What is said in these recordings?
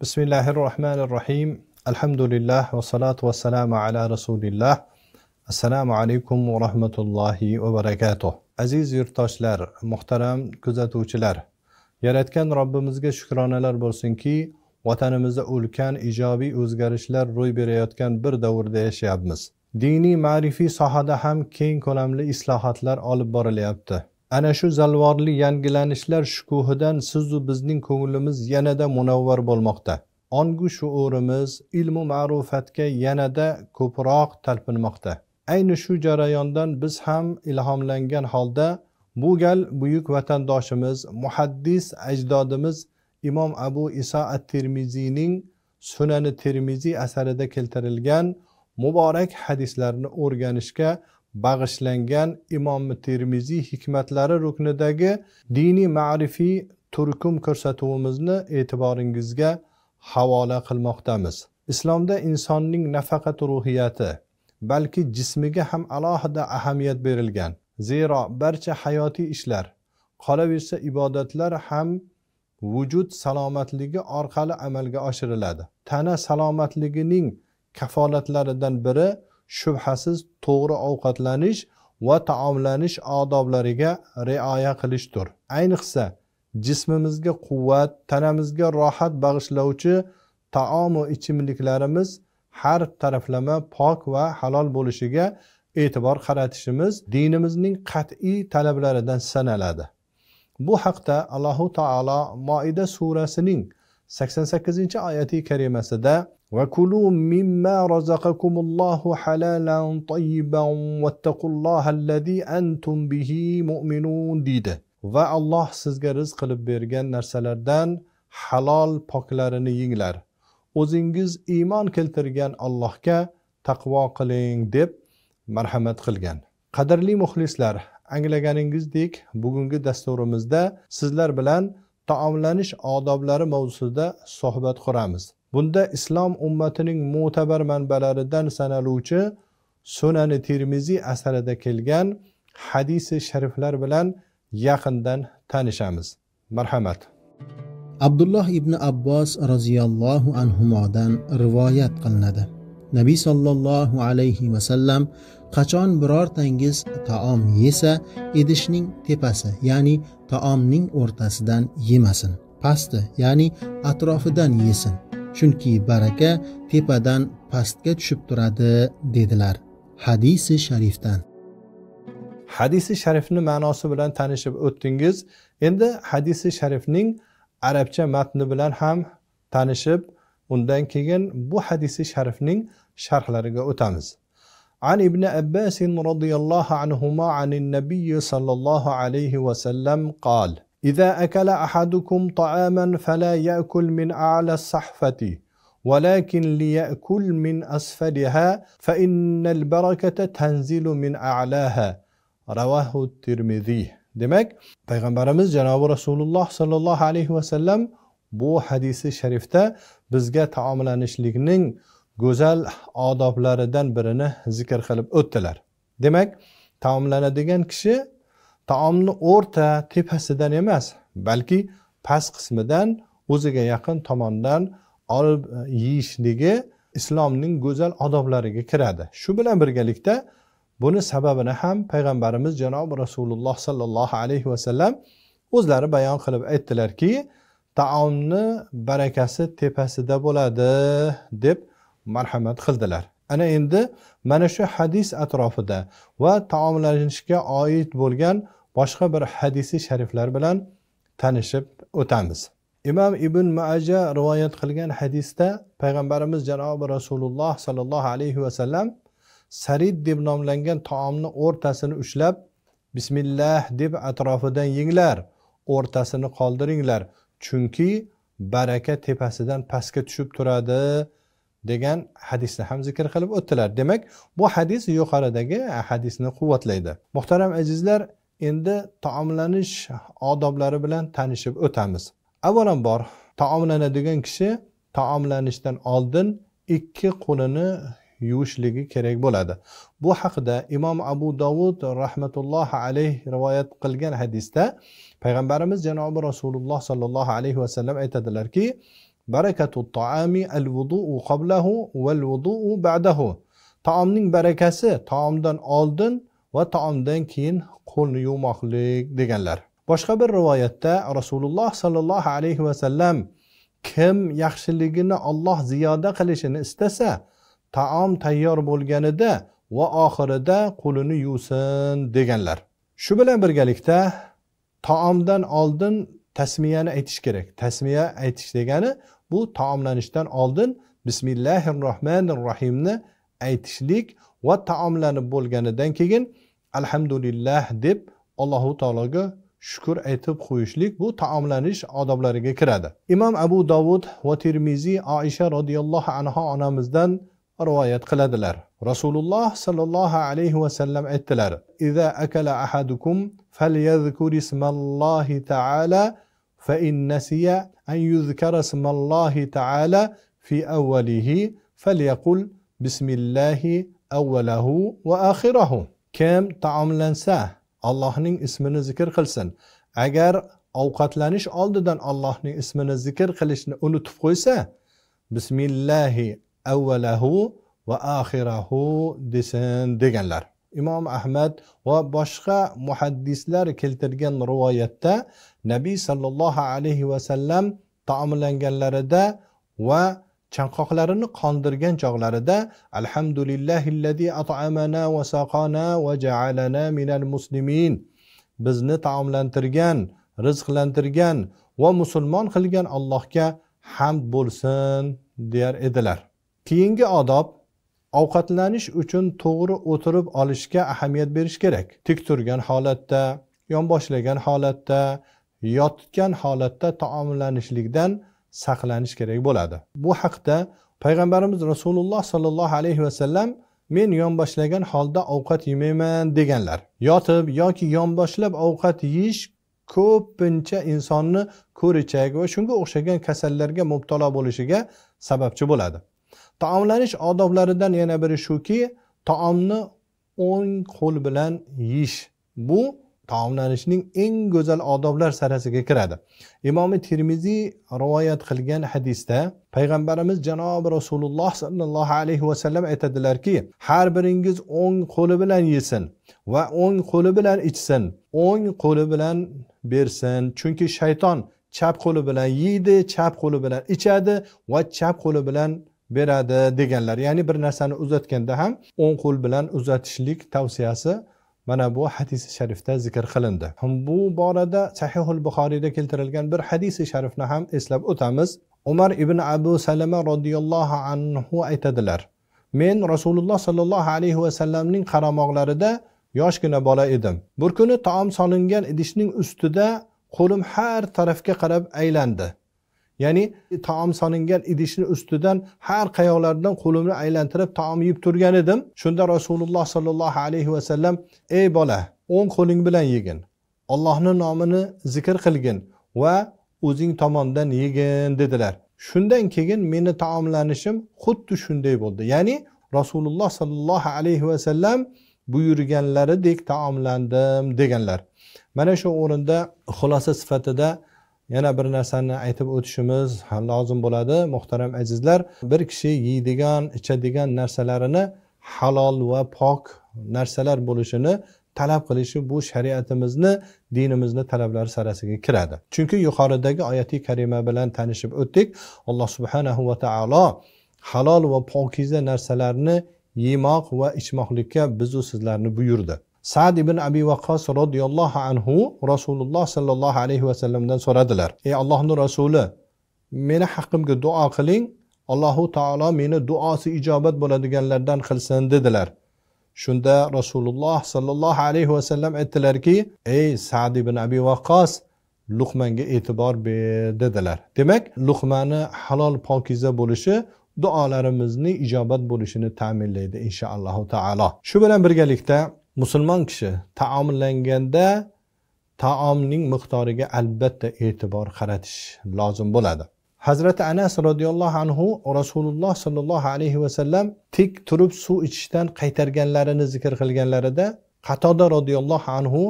Bismillahirrahmanirrahim. Alhamdulillah va salatu va salamu ala rasulillah. Assalomu alaykum va rahmatullohi va barakatuh. Aziz yurtdoshlar, muhtaram kuzatuvchilar, yaratgan Robbimizga shukronalar bo'lsinki, vatanimizda ulkan ijobiy o'zgarishlar ro'y berayotgan bir davrda yashayapmiz. Diniy ma'rifiy sohada ham keng ko'lamli islohotlar olib borilyapti. Ana shu zalvorli yangilanishlar shukuhidan sizu bizning ko'nglimiz yanada munavvar bo'lmoqda. Ongu shuurimiz ilmu ma'rifatga yanada ko'proq talpinmoqda. Ayni shu jarayondan biz ham ilhomlangan holda bu gal buyuk vatandoshimiz, muhaddis ajdodimiz Imom Abu Iso at-Tirmiziyning Sunan-i Tirmiziy asarida keltirilgan muborak hadislarni o'rganishga bag'ishlangan Imom Tirmiziy hikmatlari ruknidagi diniy ma'rifiy turkum ko'rsatuvimizni e'tiboringizga havola qilmoqdamiz. Islomda insonning nafaqat ruhiyati, balki jismiga ham alohida ahamiyat berilgan. Zero barcha hayotiy ishlar, qolaversa ibodatlar ham vujud salomatligi orqali amalga oshiriladi. Tana salomatligining kafolatlaridan biri shubhasiz to'g'ri ovqatlanish va taomlanish odoblariga rioya qilishdir. Ayniqsa jismimizga quvvat, tanamizga rohat bag'ishlovchi taom va ichimliklarimiz har taraflama pok va halol bo'lishiga e'tibor qaratishimiz dinimizning qat'iy talablaridan sanaladi. Bu haqda Alloh taolo Moida surasining 88-oyati karimasida va kulu mimma razaqakumullohu halalan tayyiban wattaqullohallazi antum bihi mu'minun deydi. Va Alloh sizga rizq qilib bergan narsalardan halol poklarini yenglar. O'zingiz iymon keltirgan Allohga taqvo qiling deb marhamat qilgan. Qadrli muxlislar, anglaganingizdek bugungi dasturimizda sizlar bilan taomlanish odoblari mavzusida suhbat quramiz. Bunda islom ummatining mo'tabar manbalaridan sanaluvchi Sunan-i Tirmiziy asarida kelgan hadisi shariflar bilan yaqindan tanishamiz. Marhamat. Abdulloh ibn Abbos roziyallohu anhumodan rivoyat qilinadi. Nabiy sallallohu alayhi va sallam qachon birortangiz taom yesa, idishning tepasi, ya'ni taomning o'rtasidan yemasin. Pasti, ya'ni atrofidan yesin. Chunki baraka tepadan pastga tushib turadi dedilar. Hadisi sharifdan. Hadisi sharifni ma'nosi bilan tanishib o'tdingiz. Endi hadisi sharifning arabcha matni bilan ham tanishib, undan keyin bu hadisi sharifning sharhlariga o'tamiz. An ibn Abbas radhiyallohu anhuma anin nabiy sallallohu alayhi va sallam qol: إذا أكل أحدكم طعاما فلا يأكل من أعلى الصحفة ولكن ليأكل من أسفلها فإن البركة تنزل من أعلاها. رواه الترمذي. Demek Peygamberimiz Cenab-ı Resulullah sallallahu aleyhi ve sellem bu hadisi şerifte bizga taomlanishlikning go'zal odoblaridan birini zikr qilib o'tdilar. Demak, taomlanadigan kishi taomni o'rta tepasidan emas, balki past qismidan o'ziga yaqin tomondan olib yeyishligi islomning go'zal odoblariga kiradi. Shu bilan birgalikda buni sababini ham payg'ambarimiz janob Rasululloh sallallohu alayhi va sallam o'zlari bayon qilib aytdilarki, taomni barakasi tepasida bo'ladi deb marhamat qildilar. Ana endi mana shu hadis atrofida va taomlanishga oid bo'lgan boshqa bir hadisi shariflar bilan tanishib o'tamiz. Imom Ibn Majah rivoyat qilgan hadisda payg'ambarimiz janob Rasululloh sallallohu alayhi va sallam sarid deb nomlangan taomni o'rtasini ushlab, bismillah deb atrofidan yenglar, o'rtasini qoldiringlar, chunki baraka tepasidan pastga tushib turadi degan hadisni ham zikr qilib o'tdilar. Demak, bu hadis yuqoridagi hadisni quvvatlaydi. Muhtaram azizlar, endi taomlanish odoblari bilan tanishib o'tamiz. Avvalambor, taomlanadigan kishi taomlanishdan oldin ikki qo'lini yuvishligi kerak bo'ladi. Bu haqida Imom Abu Dovud rahmatullohi alayh rivoyat qilgan hadisda payg'ambarimiz janobi Rasululloh sallallohu alayhi va sallam aytadilarki, barakatut ta'ami al-wudu'u qablahu wal-wudu'u ba'dahu. Taomning barakasi taomdan oldin va taomdan keyin qo'lni yuvmoqlik deganlar. Boshqa bir rivoyatda Rasululloh sallallohu alayhi va sallam kim yaxshiligini Alloh ziyoda qilishini istasa, taom tayyor bo'lganida va oxirida qo'lini yuvsin deganlar. Shu bilan birgalikda taomdan oldin tasmiyani aytish kerak. Tasmiya aytish degani bu taomlanishdan oldin Bismillahirrohmanirrohimni aytishlik va taomlanib bo'lganidan keyin alhamdulillah deb Alloh taologa shukr aytib qo'yishlik bu taomlanish odoblariga kiradi. Imom Abu Dovud va Tirmiziy Oisha radhiyallohu anha onamizdan rivoyat qiladilar. Rasululloh sallallohu alayhi va sallam aytdilar: "Iza akala ahadukum falyadhkur ismallohi ta'ala fa in nasiya an yuzkara ismallohi ta'ala fi awwalihi falyaqul bismillahi awwalahu va akhirahu." Kim taomlansa Allohning ismini zikr qilsin. Agar ovqatlanish oldidan Allohning ismini zikr qilishni unutib qo'ysa, bismillahi avvalahu va akhirahu desin deganlar. Imom Ahmad va boshqa muhaddislar keltirgan rivoyatda Nabiy sallallohu alayhi va sallam taomlanganlarida va chanqoqlarini qondirgan chog'larida alhamdulillahillazi at'amana va saqana va ja'alana minal muslimin, bizni taomlantirgan, rizqlantirgan va musulmon qilgan Allohga hamd bo'lsin der edilar. Keyingi odob, ovqatlanish uchun to'g'ri o'tirib olishga ahamiyat berish kerak. Tik turgan holatda, yonboshlagan holatda, yotgan holatda taomlanishlikdan saqlanish kerak bo'ladi. Bu haqda payg'ambarimiz Rasululloh sallallohu alayhi va sallam men yonboshlagan holda ovqat yemayman deganlar. Yotib yoki yonboshlab ovqat yeyish ko'pincha insonni ko'richak va shunga o'xshagan kasallarga mubtalo bo'lishiga sababchi bo'ladi. Taomlanish odoblaridan yana biri shuki, taomni o'ng qo'l bilan yeyish. Bu taomlanishning eng go'zal odoblar sarasiga kiradi. Imom Tirmiziy rivoyat qilgan hadisda payg'ambarimiz janob Rasululloh sallallohu alayhi va sallam aytadilarki, har biringiz o'ng qo'li bilan yesin va o'ng qo'li bilan ichsin, o'ng qo'li bilan bersin, chunki shayton chap qo'li bilan yeydi, chap qo'li bilan ichadi va chap qo'li bilan beradi deganlar. Ya'ni bir narsani uzatganda ham o'ng qo'l bilan uzatishlik tavsiyasi mana bu hadis sharifda zikr qilindi. Bu borada Sahihul Buxoriyda keltirilgan bir hadis sharifni ham eslab o'tamiz. Umar ibn Abu Salama radhiyallohu anhu aytadilar: "Men Rasululloh sallallohu alayhi va sallamning qaramoqlarida yoshgina bola edim. Bir kuni taom solingan idishning ustida qo'lim har tarafga qarab aylandi. Ya'ni taom solingan idishning ustidan har qayoqlardan qo'limni aylantirib taom yeb turgan edim. Shunda Rasululloh sallallohu alayhi va sallam: "Ey bola, o'ng qo'ling bilan yegin. Allohning nomini zikr qilgin va o'zing tomondan yegin" dedilar. Shundan keyin meni taomlanishim xuddi shunday bo'ldi. Ya'ni Rasululloh sallallohu alayhi va sallam buyurganlaridek taomlandim deganlar. Mana shu o'rinda xulosa sifatida yana bir narsani aytib o'tishimiz lozim bo'ladi. Muhtaram azizlar, bir kishi yeydigan, ichadigan narsalarini halol va pok narsalar bo'lishini talab qilishi bu shariatimizni, dinimizni talablari sarasiga kiradi. Chunki yuqoridagi oyati karima bilan tanishib o'tdik. Alloh subhanahu va taolo halol va pokiza narsalarni yemoq va ichmoqlikka biz va sizlarni buyurdi. Sa'd ibn Abi Waqqas radhiyallohu anhu Rasululloh sallallohu alayhi va sallamdan so'radilar: "Ey Allohning rasuli, meni haqqimga duo qiling, Allohu taolo meni duosi ijobat bo'ladiganlardan qilsin" dedilar. Shunda Rasululloh sallallohu alayhi va sallam aytdilarki: "Ey Sa'd ibn Abi Waqqas, luqmanga e'tibor ber" dedilar. Demak, luqmani halol pokiza bo'lishi duolarimizni ijobat bo'lishini ta'minlaydi inshaalloh taolo. Shu bilan birgalikda musulmon kishi taomlanganda taomning miqdoriga albatta e'tibor qaratish lozim bo'ladi. Hazrati Anas radhiyallohu anhu Rasululloh sallallohu alayhi va sallam tik turib suv ichishdan qaytarganlarini zikr qilganlarida Qatoda radhiyallohu anhu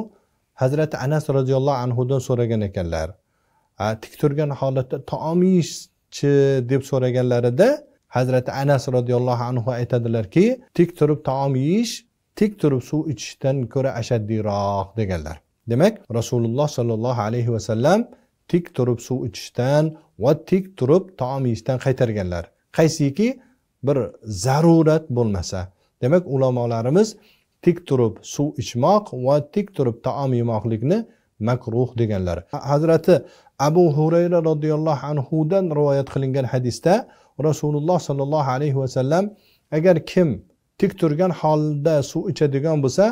Hazrati Anas radhiyallohu anhudan so'ragan ekanlar. Tik turgan holatda taom yeyish chi deb so'raganlarida Hazrati Anas radhiyallohu anhu aytadilarki, tik turib taom yeyish tik turib suv ichishdan ko'ra ashaddiyroq deganlar. Demak, Rasululloh sallallohu alayhi vasallam tik turib suv ichishdan va tik turib taom yeyishdan qaytarganlar. Qaysiki bir zarurat bo'lmasa. Demak, ulamolarimiz tik turib suv ichmoq va tik turib taom yemoqlikni makruh deganlar. Hazrati Abu Hurayra radhiyallohu anhu dan rivoyat qilingan hadisda Rasululloh sallallohu alayhi vasallam agar kim tik turgan holda suv ichadigan bo'lsa,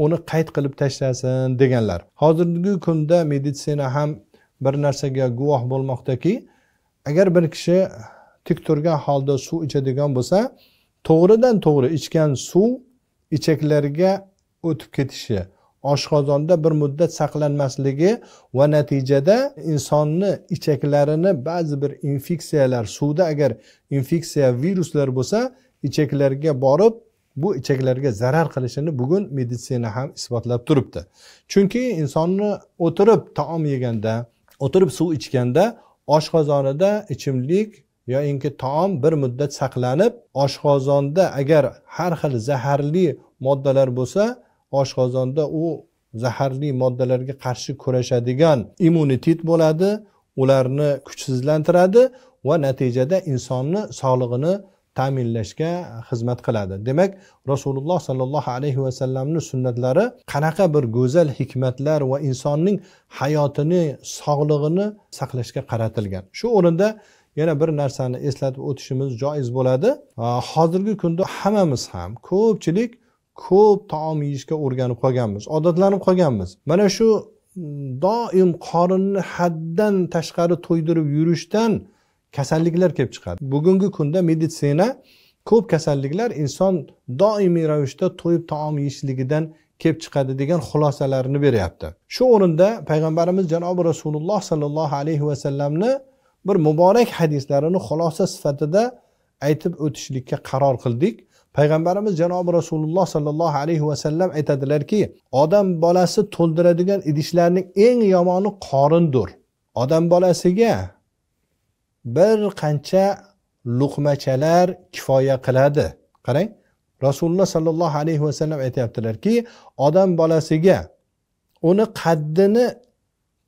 uni qayd qilib tashlasin deganlar. Hozirgi kunda meditsina ham bir narsaga guvoh bo'lmoqdaki, agar bir kishi tik turgan holda suv ichadigan bo'lsa, to'g'ridan to'g'ri ichgan suv ichaklarga o'tib ketishi, oshqozonda bir muddat saqlanmasligi va natijada insonni ichaklarini ba'zi bir infeksiyalar, suvda agar infeksiya viruslar bo'lsa, ichaklarga borib bu ichaklarga zarar qilishini bugun meditsina ham isbotlab turibdi. Chunki insonni o'tirib taom yeganda, o'tirib suv ichganda oshqozonida ichimlik yoki taom bir muddat saqlanib, oshqozonda agar har xil zaharli moddalar bo'lsa, oshqozonda u zaharli moddalarga qarshi kurashadigan immunitet bo'ladi, ularni kuchsizlantiradi va natijada insonni sog'lig'ini ta'minlashga xizmat qiladi. Demak, Rasululloh sallallohu alayhi vasallamning sunnatlari qanaqa bir go'zal hikmatlar va insonning hayotini, sog'lig'ini saqlashga qaratilgan. Shu o'rinda yana bir narsani eslatib o'tishimiz joiz bo'ladi. Hozirgi kunda hammamiz ham, ko'pchilik ko'p taom yeyishga o'rganib qolganmiz, odatlanib qolganmiz. Mana shu doim qorinni haddan tashqari to'ydirib yurishdan kasalliklar kelib chiqadi. Bugungi kunda meditsina ko'p kasalliklar inson doimiy ravishda to'yib taom yeyishligidan kelib chiqadi degan xulosalarni beryapti. Shu o'rinda payg'ambarimiz janobi Rasululloh sallallohu alayhi vasallamni bir muborak hadislarini xulosa sifatida aytib o'tishlikka qaror qildik. Payg'ambarimiz janobi Rasululloh sallallohu alayhi vasallam aytadilarki, odam bolasi to'ldiradigan idishlarning eng yomoni qorindir. Odam bolasiga bir qancha luqmachalar kifoya qiladi. Qarang, Rasululloh sallallohu alayhi vasallam aytayaptilarki, odam bolasiga uni qaddini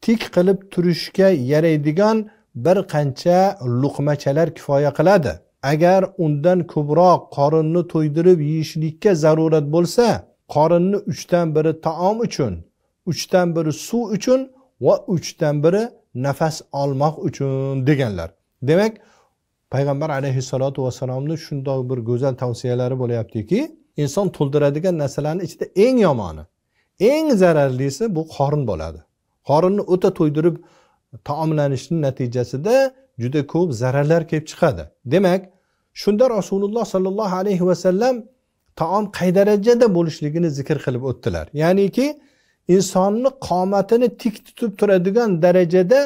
tik qilib turishga yaraydigan bir qancha luqmachalar kifoya qiladi. Agar undan ko'proq qorinni to'ydirib yeyishlikka zarurat bo'lsa, qorinni 3dan biri taom uchun, 3dan biri suv uchun va 3dan biri nafas olmoq uchun deganlar. Demak, payg'ambar alayhissalatu vassalomning shunday bir go'zal tavsiyalari bo'layaptiki, inson to'ldiradigan narsalarning ichida eng yomoni, eng zararlisi bu qorin bo'ladi. Qorinni o'ta to'ydirib taomlanishning natijasida juda ko'p zararlar kelib chiqadi. Demak, shunda Rasululloh sallallohu alayhi vasallam taom qay darajada bo'lishligini zikr qilib o'tdilar. Ya'niki insonni qomatini tik tutib turadigan darajada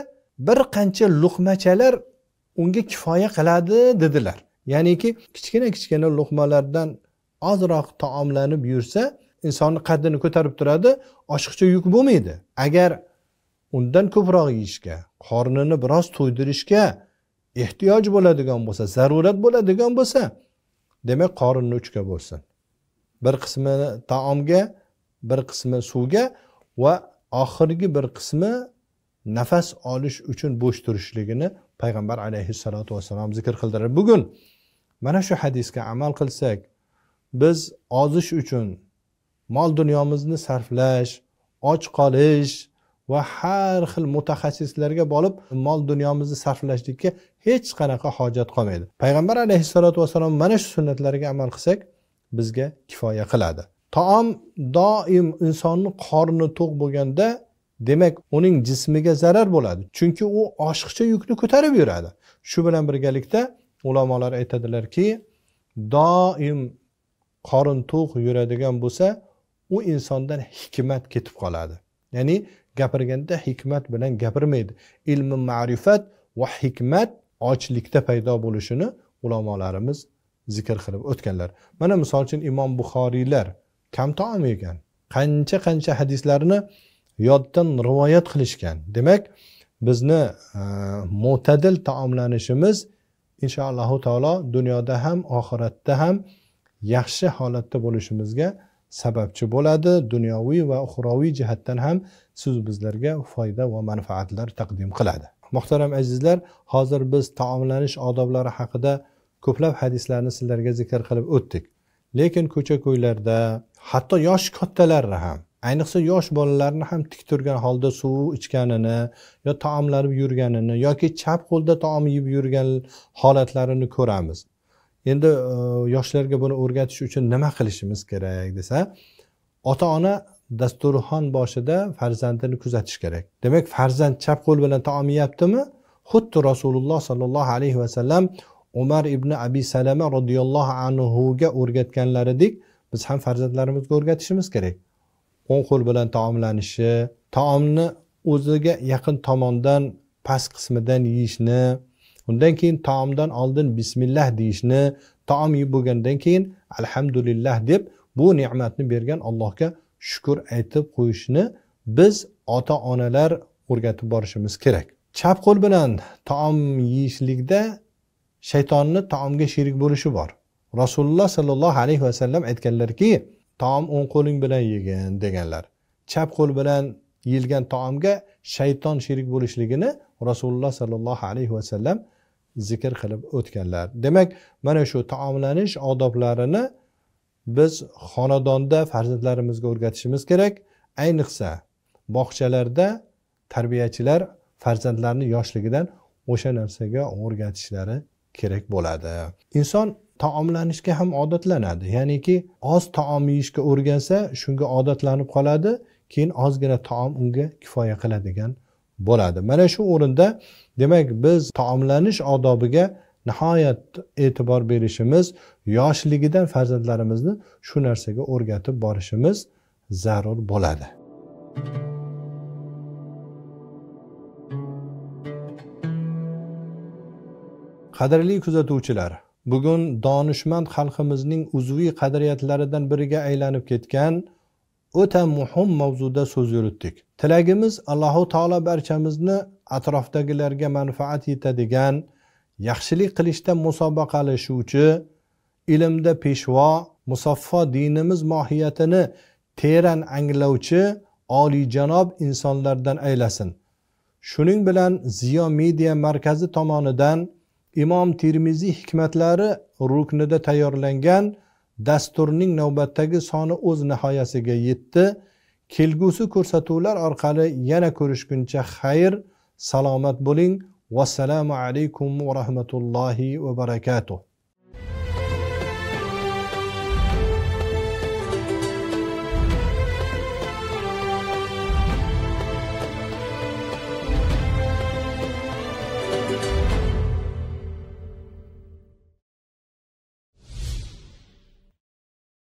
bir qancha luqmachalar unga kifoya qiladi dedilar. Ya'niki kichkina luqmalardan ozroq taomlanib yursa, insonni qaddini ko'tarib turadi, oshiqcha yuk bo'lmaydi. Agar undan ko'proq yeyishga, qornini biroz to'ydirishga ehtiyoj bo'ladigan bo'lsa, zarurat bo'ladigan bo'lsa, demak qorinni 3ga bo'lsin. Bir qismi taomga, bir qismi suvga va oxirgi bir qismi nafas olish uchun bo'sh turishligini payg'ambar alayhissalatu vassalom zikr qildilar. Bugun mana shu hadisga amal qilsak, biz ozish uchun mol dunyomizni sarflash, och qolish va har xil mutaxassislarga borib mol dunyomizni sarflashlikka hech qanaqa hojat qolmaydi. Payg'ambar alayhissalatu vassalom mana shu sunnatlariga amal qilsak, bizga kifoya qiladi. Taom doim insonning qorni to'q bo'lganda, demak, uning jismiga zarar bo'ladi. Chunki u oshiqcha yukni ko'tarib yuradi. Shu bilan birgalikda ulamolar aytadilarki, doim qorin to'q yuradigan bo'lsa, u insondan hikmat ketib qoladi. Ya'ni gapirganda hikmat bilan gapirmaydi. Ilm, ma'rifat va hikmat ochlikda paydo bo'lishini ulamolarimiz zikr qilib o'tganlar. Mana misol uchun Imom Buxoriylar kam taom yegan, qancha hadislarni yoddan rivoyat qilishgan. Demak, bizni mo'tadil taomlanishimiz inshaallohu taolo dunyoda ham oxiratda ham yaxshi holatda bo'lishimizga sababchi bo'ladi. Dunyoviy va uxroviy jihatdan ham siz bizlarga foyda va manfaatlar taqdim qiladi. Muhtaram azizlar, hozir biz taomlanish odoblari haqida ko'plab hadislarni sizlarga zikr qilib o'tdik. Lekin ko'cha-ko'ylarda, hatto yosh kattalarni ham, ayniqsa yosh bolalarni ham tik turgan holda suv ichganini, yo taomlanib yurganini yoki chap qo'lda taom yeb yurgan holatlarini ko'ramiz. Endi yoshlarga buni o'rgatish uchun nima qilishimiz kerak desa, ota-ona dasturxon boshida farzandini kuzatish kerak. Demak, farzand chap qo'l bilan taom yeyaptimi? Xuddi Rasululloh sallallohu alayhi va sallam Umar ibn Abi Salama radhiyallohu anhu ga o'rgatganlaridek biz ham farzandlarimizga o'rgatishimiz kerak. O'ng qo'l bilan taomlanishi, taomni o'ziga yaqin tomondan past qismidan yeyishni, undan keyin taomdan oldin bismillah deyishni, taom yeb bo'lgandan keyin alhamdulillah deb bu ne'matni bergan Allohga shukr aytib qo'yishni biz ota-onalar o'rgatib borishimiz kerak. Chap qo'l bilan taom yeyishlikda shaytonni taomga sherik bo'lishi bor. Rasululloh sallallohu alayhi va sallam aytganlarki, taom o'ng qo'ling bilan yegin deganlar. Chap qo'l bilan yeyilgan taomga shayton sherik bo'lishligini Rasululloh sallallohu alayhi va sallam zikr qilib o'tganlar. Demak, mana shu taomlanish odoblarini biz xonadonda farzandlarimizga o'rgatishimiz kerak. Ayniqsa bog'chalarda tarbiyachilar farzandlarni yoshligidan o'sha narsaga o'rgatishlari kerak bo'ladi. Inson taomlanishga ham odatlanadi. Ya'niki oz taom yeyishga o'rgansa, shunga odatlanib qoladi, keyin ozgina taom unga kifoya qiladigan bo'ladi. Mana shu o'rinda demak biz taomlanish odobiga nihoyat e'tibor berishimiz, yoshligidan farzandlarimizni shu narsaga o'rgatib borishimiz zarur bo'ladi. Qadrli kuzatuvchilar, bugun donishmand xalqimizning uzviy qadriyatlaridan biriga aylanib ketgan o'ta muhim mavzuda so'z yuritdik. Tilagimiz Alloh taolo barchamizni atrofdagilarga manfaat yetadigan, yaxshilik qilishda musobaqalashuvchi, ilmda peshvo, musaffo dinimiz mohiyatini teran anglovchi oliyjanob insonlardan aylasin. Shuning bilan Ziyo Media markazi tomonidan Imom Tirmiziy hikmatlari ruknida tayyorlangan dasturning navbatdagi soni o'z nihoyasiga yetdi. Kelgusi ko'rsatuvlar orqali yana ko'rishguncha xayr, salomat bo'ling. Vassalomu alaykum va rahmatullohi va barakatuh.